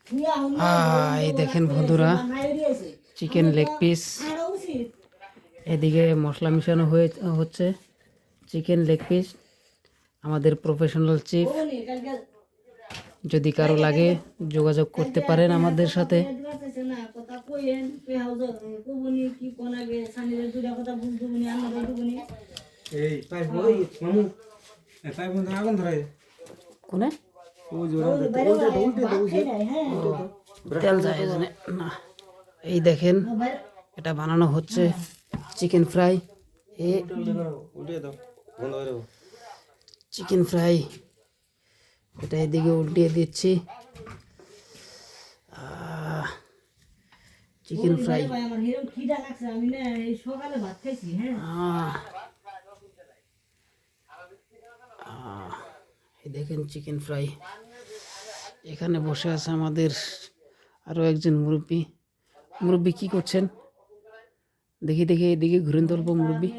এই দেখেন বন্ধুরা, চিকেন লেগ পিস, এদিকে মশলা মিশানো হচ্ছে। চিকেন লেগ পিস আমাদের প্রফেশনাল চিফ, যদি কারো লাগে যোগাযোগ করতে পারেন আমাদের সাথে। কোনে তেল যায় না। এই দেখেন এটা বানানো হচ্ছে চিকেন ফ্রাই। চিকেন ফ্রাই এটা এদিকে উল্টিয়ে দিচ্ছি। চিকেন ফ্রাই এই দেখেন চিকেন ফ্রাই। এখানে বসে আছে আমাদের আরো একজন মুরব্বী। মুরব্বী কি করছেন দেখি দেখি, এদিকে ঘুরেন তুলবো মুরব্বী।